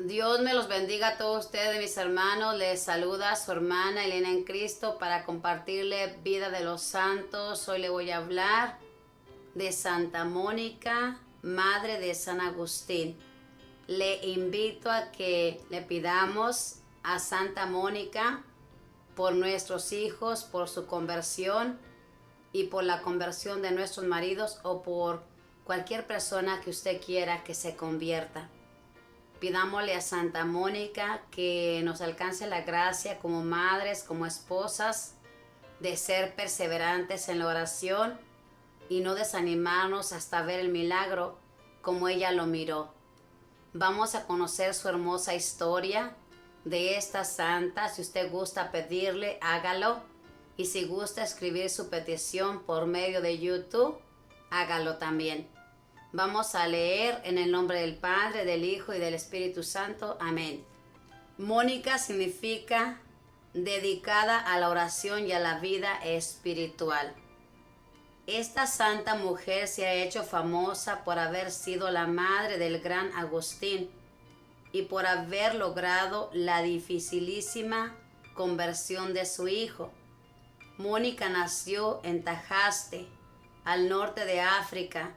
Dios me los bendiga a todos ustedes, mis hermanos. Les saluda su hermana Elena en Cristo para compartirle vida de los santos. Hoy le voy a hablar de Santa Mónica, madre de San Agustín. Le invito a que le pidamos a Santa Mónica por nuestros hijos, por su conversión y por la conversión de nuestros maridos o por cualquier persona que usted quiera que se convierta. Pidámosle a Santa Mónica que nos alcance la gracia como madres, como esposas, de ser perseverantes en la oración y no desanimarnos hasta ver el milagro como ella lo miró. Vamos a conocer su hermosa historia de esta santa. Si usted gusta pedirle, hágalo. Y si gusta escribir su petición por medio de YouTube, hágalo también. Vamos a leer en el nombre del Padre, del Hijo y del Espíritu Santo. Amén. Mónica significa dedicada a la oración y a la vida espiritual. Esta santa mujer se ha hecho famosa por haber sido la madre del gran Agustín y por haber logrado la dificilísima conversión de su hijo. Mónica nació en Tajaste, al norte de África,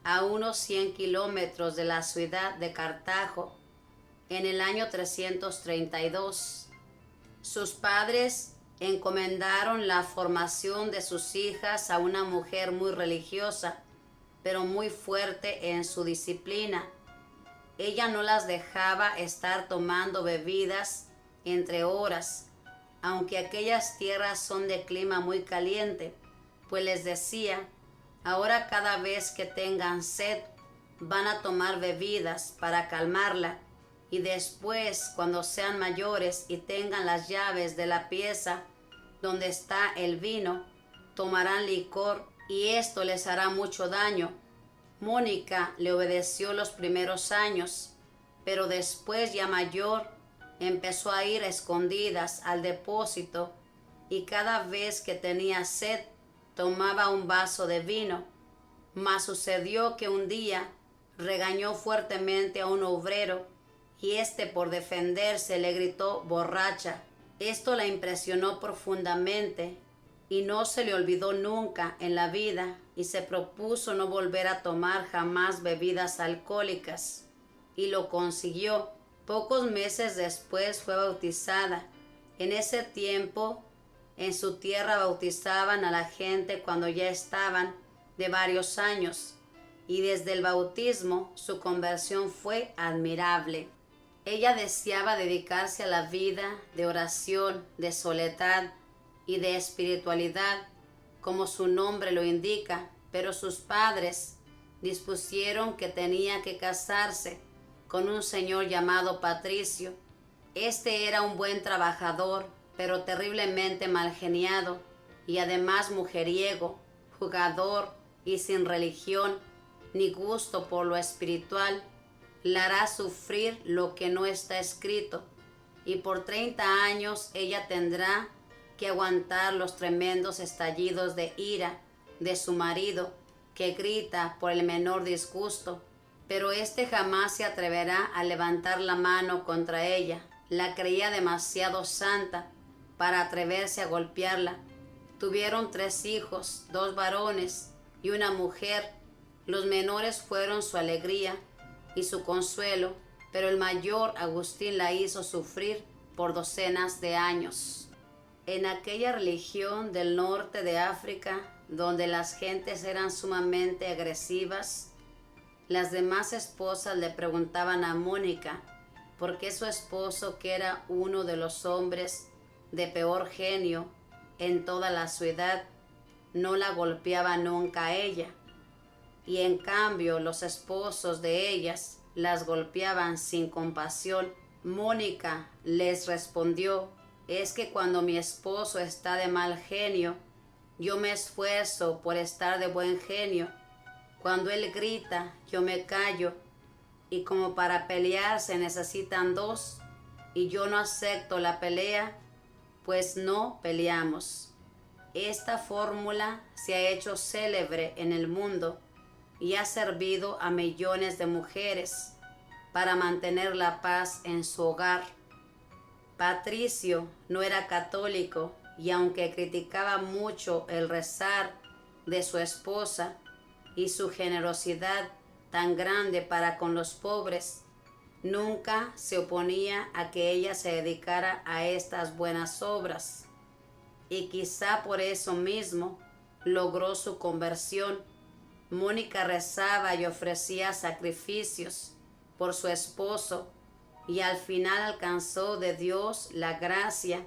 a unos 100 kilómetros de la ciudad de Cartago, en el año 332. Sus padres encomendaron la formación de sus hijas a una mujer muy religiosa, pero muy fuerte en su disciplina. Ella no las dejaba estar tomando bebidas entre horas, aunque aquellas tierras son de clima muy caliente, pues les decía: ahora cada vez que tengan sed van a tomar bebidas para calmarla, y después, cuando sean mayores y tengan las llaves de la pieza donde está el vino, tomarán licor y esto les hará mucho daño. Mónica le obedeció los primeros años, pero después, ya mayor, empezó a ir a escondidas al depósito y cada vez que tenía sed tomaba un vaso de vino. Mas sucedió que un día regañó fuertemente a un obrero y éste, por defenderse, le gritó borracha. Esto la impresionó profundamente y no se le olvidó nunca en la vida, y se propuso no volver a tomar jamás bebidas alcohólicas, y lo consiguió. Pocos meses después fue bautizada. En ese tiempo, en su tierra bautizaban a la gente cuando ya estaban de varios años, y desde el bautismo su conversión fue admirable. Ella deseaba dedicarse a la vida de oración, de soledad y de espiritualidad, como su nombre lo indica, pero sus padres dispusieron que tenía que casarse con un señor llamado Patricio. Este era un buen trabajador, pero terriblemente malgeniado, y además mujeriego, jugador y sin religión ni gusto por lo espiritual. La hará sufrir lo que no está escrito, y por 30 años ella tendrá que aguantar los tremendos estallidos de ira de su marido, que grita por el menor disgusto, pero éste jamás se atreverá a levantar la mano contra ella. La creía demasiado santa para atreverse a golpearla. Tuvieron 3 hijos, 2 varones y una mujer. Los menores fueron su alegría y su consuelo, pero el mayor, Agustín, la hizo sufrir por docenas de años. En aquella religión del norte de África, donde las gentes eran sumamente agresivas, las demás esposas le preguntaban a Mónica por qué su esposo, que era uno de los hombres de peor genio en toda la ciudad, no la golpeaba nunca a ella, y en cambio los esposos de ellas las golpeaban sin compasión. Mónica les respondió: es que cuando mi esposo está de mal genio, yo me esfuerzo por estar de buen genio. Cuando él grita, yo me callo, y como para pelear se necesitan 2, y yo no acepto la pelea, pues no peleamos. Esta fórmula se ha hecho célebre en el mundo y ha servido a millones de mujeres, para mantener la paz en su hogar. Patricio no era católico y aunque criticaba mucho el rezar de su esposa y su generosidad tan grande para con los pobres, nunca se oponía a que ella se dedicara a estas buenas obras. Y quizá por eso mismo logró su conversión. Mónica rezaba y ofrecía sacrificios por su esposo y al final alcanzó de Dios la gracia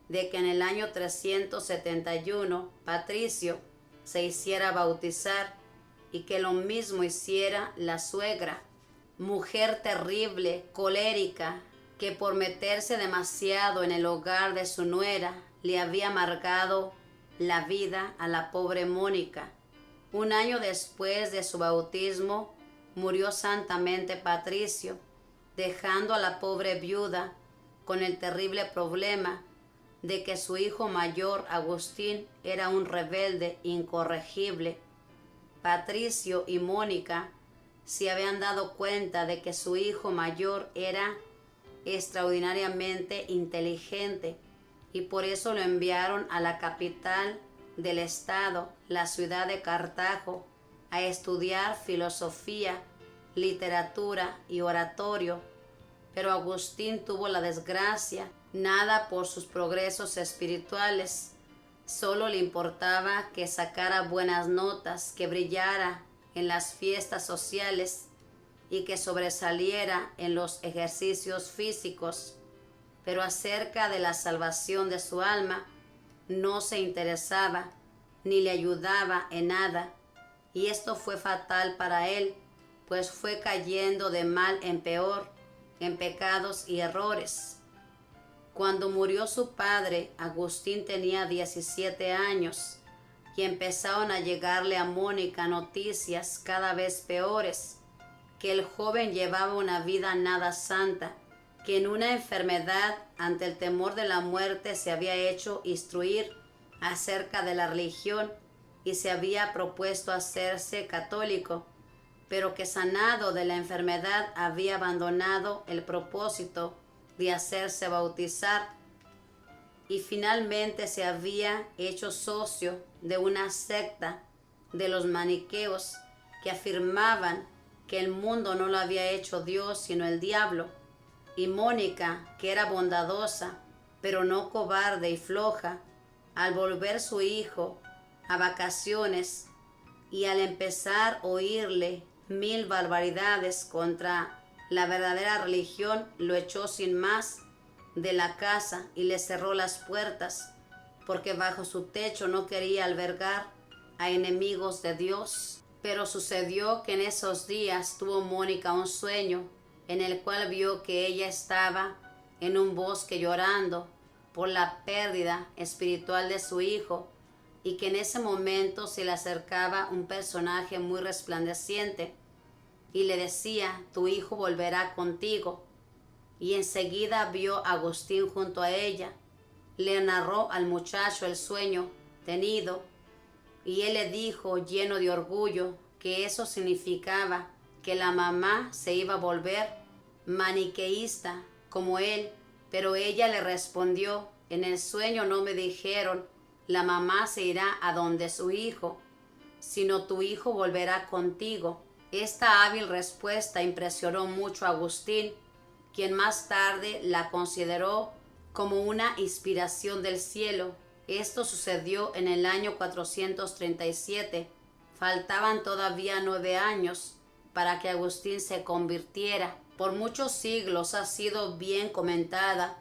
de que en el año 371 Patricio se hiciera bautizar y que lo mismo hiciera la suegra, mujer terrible, colérica, que por meterse demasiado en el hogar de su nuera le había amargado la vida a la pobre Mónica. Un año después de su bautismo murió santamente Patricio, dejando a la pobre viuda con el terrible problema de que su hijo mayor, Agustín, era un rebelde incorregible. Patricio y Mónica se habían dado cuenta de que su hijo mayor era extraordinariamente inteligente y por eso lo enviaron a la capital del estado, la ciudad de Cartago, a estudiar filosofía, literatura y oratorio. Pero Agustín tuvo la desgracia, nada por sus progresos espirituales, solo le importaba que sacara buenas notas, que brillara en las fiestas sociales y que sobresaliera en los ejercicios físicos, pero acerca de la salvación de su alma no se interesaba ni le ayudaba en nada, y esto fue fatal para él, pues fue cayendo de mal en peor, en pecados y errores. Cuando murió su padre, Agustín tenía 17 años y empezaron a llegarle a Mónica noticias cada vez peores, que el joven llevaba una vida nada santa, que en una enfermedad ante el temor de la muerte se había hecho instruir acerca de la religión y se había propuesto hacerse católico, pero que sanado de la enfermedad había abandonado el propósito de hacerse bautizar y finalmente se había hecho socio de una secta de los maniqueos que afirmaban que el mundo no lo había hecho Dios sino el diablo. Y Mónica, que era bondadosa, pero no cobarde y floja, al volver su hijo a vacaciones y al empezar a oírle 1000 barbaridades contra la verdadera religión, lo echó sin más de la casa y le cerró las puertas, porque bajo su techo no quería albergar a enemigos de Dios. Pero sucedió que en esos días tuvo Mónica un sueño en el cual vio que ella estaba en un bosque llorando por la pérdida espiritual de su hijo y que en ese momento se le acercaba un personaje muy resplandeciente y le decía: tu hijo volverá contigo. Y enseguida vio a Agustín junto a ella, le narró al muchacho el sueño tenido y él le dijo lleno de orgullo que eso significaba que la mamá se iba a volver maniqueísta como él, pero ella le respondió: en el sueño no me dijeron la mamá se irá a donde su hijo, sino tu hijo volverá contigo. Esta hábil respuesta impresionó mucho a Agustín, quien más tarde la consideró como una inspiración del cielo. Esto sucedió en el año 437. Faltaban todavía 9 años para que Agustín se convirtiera. Por muchos siglos ha sido bien comentada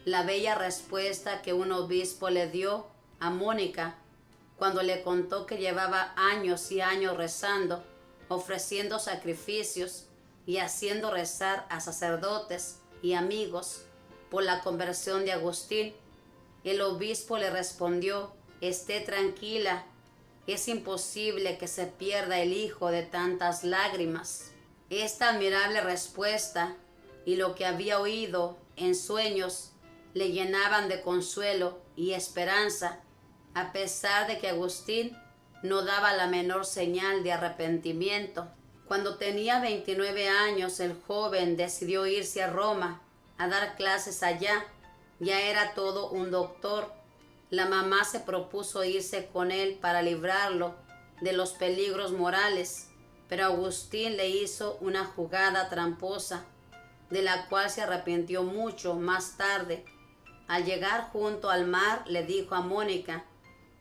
la bella respuesta que un obispo le dio a Mónica cuando le contó que llevaba años y años rezando, ofreciendo sacrificios y haciendo rezar a sacerdotes y amigos por la conversión de Agustín. El obispo le respondió: esté tranquila, es imposible que se pierda el hijo de tantas lágrimas. Esta admirable respuesta y lo que había oído en sueños le llenaban de consuelo y esperanza, a pesar de que Agustín no daba la menor señal de arrepentimiento. Cuando tenía 29 años, el joven decidió irse a Roma a dar clases allá. Ya era todo un doctor. La mamá se propuso irse con él para librarlo de los peligros morales, pero Agustín le hizo una jugada tramposa, de la cual se arrepintió mucho más tarde. Al llegar junto al mar, le dijo a Mónica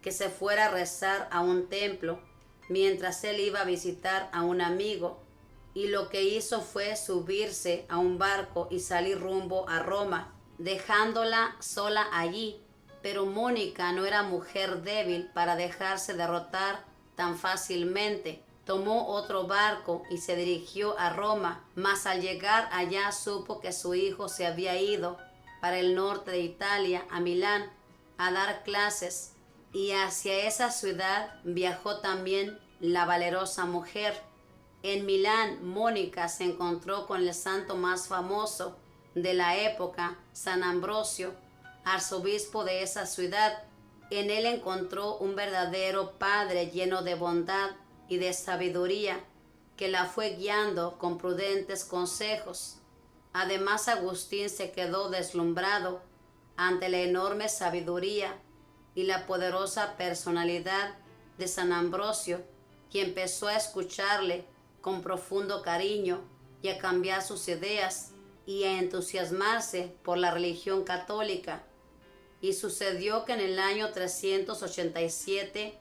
que se fuera a rezar a un templo, mientras él iba a visitar a un amigo, y lo que hizo fue subirse a un barco y salir rumbo a Roma, dejándola sola allí. Pero Mónica no era mujer débil para dejarse derrotar tan fácilmente. Tomó otro barco y se dirigió a Roma, mas al llegar allá supo que su hijo se había ido para el norte de Italia, a Milán, a dar clases, y hacia esa ciudad viajó también la valerosa mujer. En Milán, Mónica se encontró con el santo más famoso de la época, San Ambrosio, arzobispo de esa ciudad. En él encontró un verdadero padre lleno de bondad y de sabiduría, que la fue guiando con prudentes consejos. Además, Agustín se quedó deslumbrado ante la enorme sabiduría y la poderosa personalidad de San Ambrosio, y empezó a escucharle con profundo cariño y a cambiar sus ideas y a entusiasmarse por la religión católica. Y sucedió que en el año 387,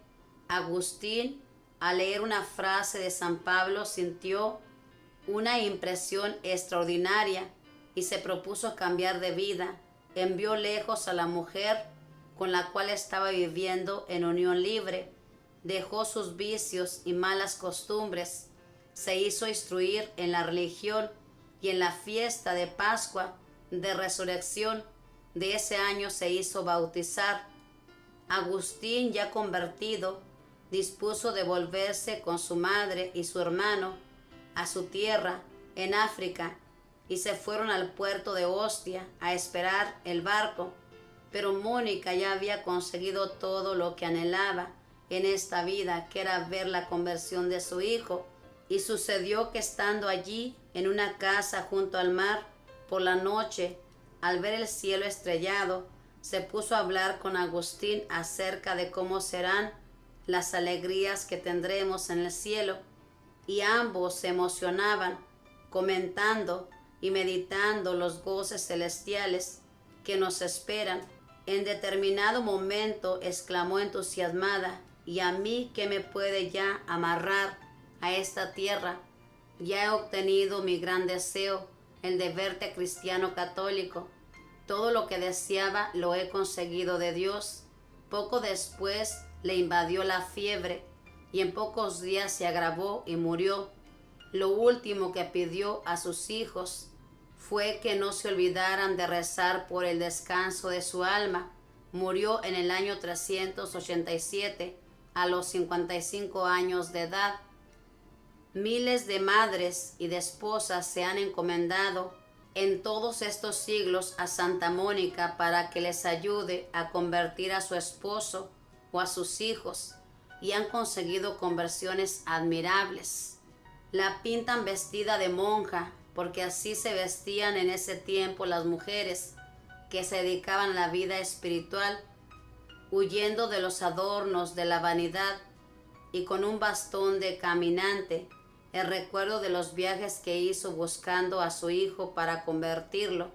Agustín, al leer una frase de San Pablo, sintió una impresión extraordinaria y se propuso cambiar de vida. Envió lejos a la mujer con la cual estaba viviendo en unión libre, dejó sus vicios y malas costumbres, se hizo instruir en la religión, y en la fiesta de Pascua de Resurrección de ese año se hizo bautizar. Agustín, ya convertido, dispuso de volverse con su madre y su hermano a su tierra en África, y se fueron al puerto de Ostia a esperar el barco. Pero Mónica ya había conseguido todo lo que anhelaba en esta vida, que era ver la conversión de su hijo. Y sucedió que estando allí en una casa junto al mar, por la noche, al ver el cielo estrellado, se puso a hablar con Agustín acerca de cómo serán las alegrías que tendremos en el cielo, y ambos se emocionaban, comentando y meditando los goces celestiales que nos esperan. En determinado momento exclamó entusiasmada: ¿y a mí qué me puede ya amarrar a esta tierra? Ya he obtenido mi gran deseo, el de verte cristiano católico. Todo lo que deseaba lo he conseguido de Dios. Poco después le invadió la fiebre y en pocos días se agravó y murió. Lo último que pidió a sus hijos fue que no se olvidaran de rezar por el descanso de su alma. Murió en el año 387 a los 55 años de edad. Miles de madres y de esposas se han encomendado en todos estos siglos a Santa Mónica para que les ayude a convertir a su esposo o a sus hijos, y han conseguido conversiones admirables. La pintan vestida de monja, porque así se vestían en ese tiempo las mujeres que se dedicaban a la vida espiritual, huyendo de los adornos de la vanidad, y con un bastón de caminante, el recuerdo de los viajes que hizo buscando a su hijo para convertirlo,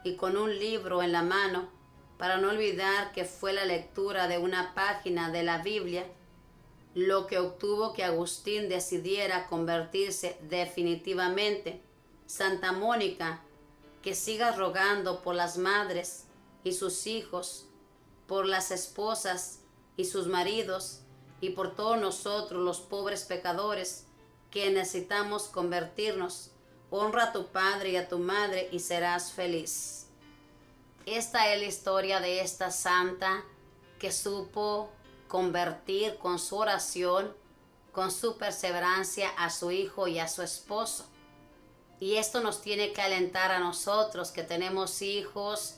y con un libro en la mano para no olvidar que fue la lectura de una página de la Biblia lo que obtuvo que Agustín decidiera convertirse definitivamente. Santa Mónica, que sigas rogando por las madres y sus hijos, por las esposas y sus maridos, y por todos nosotros los pobres pecadores que necesitamos convertirnos. Honra a tu padre y a tu madre y serás feliz. Esta es la historia de esta santa que supo convertir con su oración, con su perseverancia, a su hijo y a su esposo. Y esto nos tiene que alentar a nosotros que tenemos hijos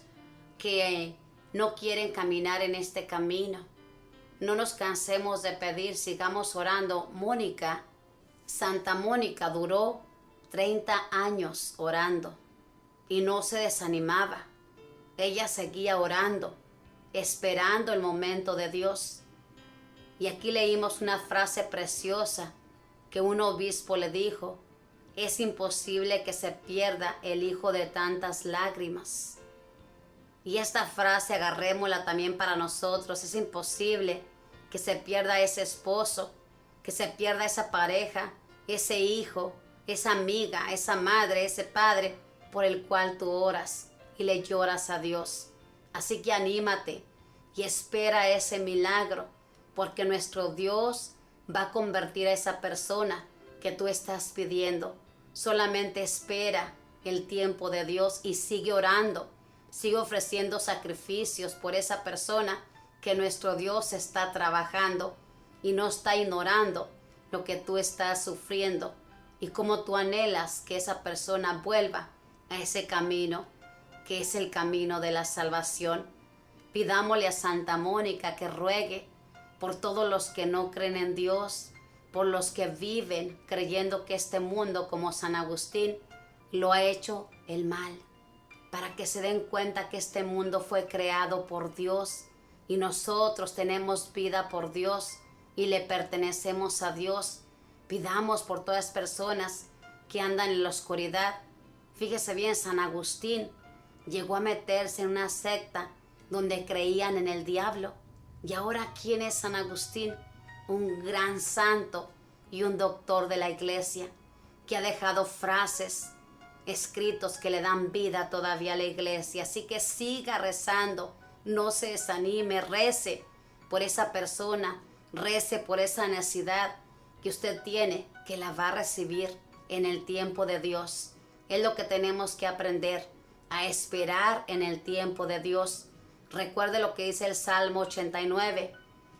que no quieren caminar en este camino. No nos cansemos de pedir, sigamos orando. Mónica Santa Mónica duró 30 años orando y no se desanimaba. Ella seguía orando, esperando el momento de Dios. Y aquí leímos una frase preciosa que un obispo le dijo: es imposible que se pierda el hijo de tantas lágrimas. Y esta frase agarrémosla también para nosotros. Es imposible que se pierda ese esposo, que se pierda esa pareja, ese hijo, esa amiga, esa madre, ese padre por el cual tú oras y le lloras a Dios. Así que anímate y espera ese milagro, porque nuestro Dios va a convertir a esa persona que tú estás pidiendo. Solamente espera el tiempo de Dios y sigue orando, sigue ofreciendo sacrificios por esa persona que nuestro Dios está trabajando y no está ignorando lo que tú estás sufriendo y cómo tú anhelas que esa persona vuelva a ese camino, que es el camino de la salvación. Pidámosle a Santa Mónica que ruegue por todos los que no creen en Dios, por los que viven creyendo que este mundo, como San Agustín, lo ha hecho el mal, para que se den cuenta que este mundo fue creado por Dios y nosotros tenemos vida por Dios y le pertenecemos a Dios. Pidamos por todas las personas que andan en la oscuridad. Fíjese bien, San Agustín llegó a meterse en una secta donde creían en el diablo. Y ahora, ¿quién es San Agustín? Un gran santo y un doctor de la iglesia que ha dejado frases, escritos que le dan vida todavía a la iglesia. Así que siga rezando, no se desanime, rece por esa persona, rece por esa necesidad que usted tiene, que la va a recibir en el tiempo de Dios. Es lo que tenemos que aprender, a esperar en el tiempo de Dios. Recuerde lo que dice el Salmo 89.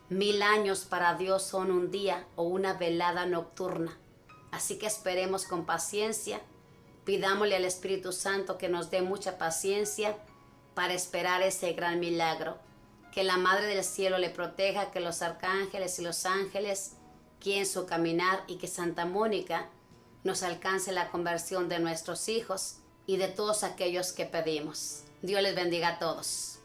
1000 años para Dios son un día o una velada nocturna. Así que esperemos con paciencia. Pidámosle al Espíritu Santo que nos dé mucha paciencia para esperar ese gran milagro. Que la Madre del Cielo le proteja, que los arcángeles y los ángeles guíen su caminar y que Santa Mónica nos alcance la conversión de nuestros hijos y de todos aquellos que pedimos. Dios les bendiga a todos.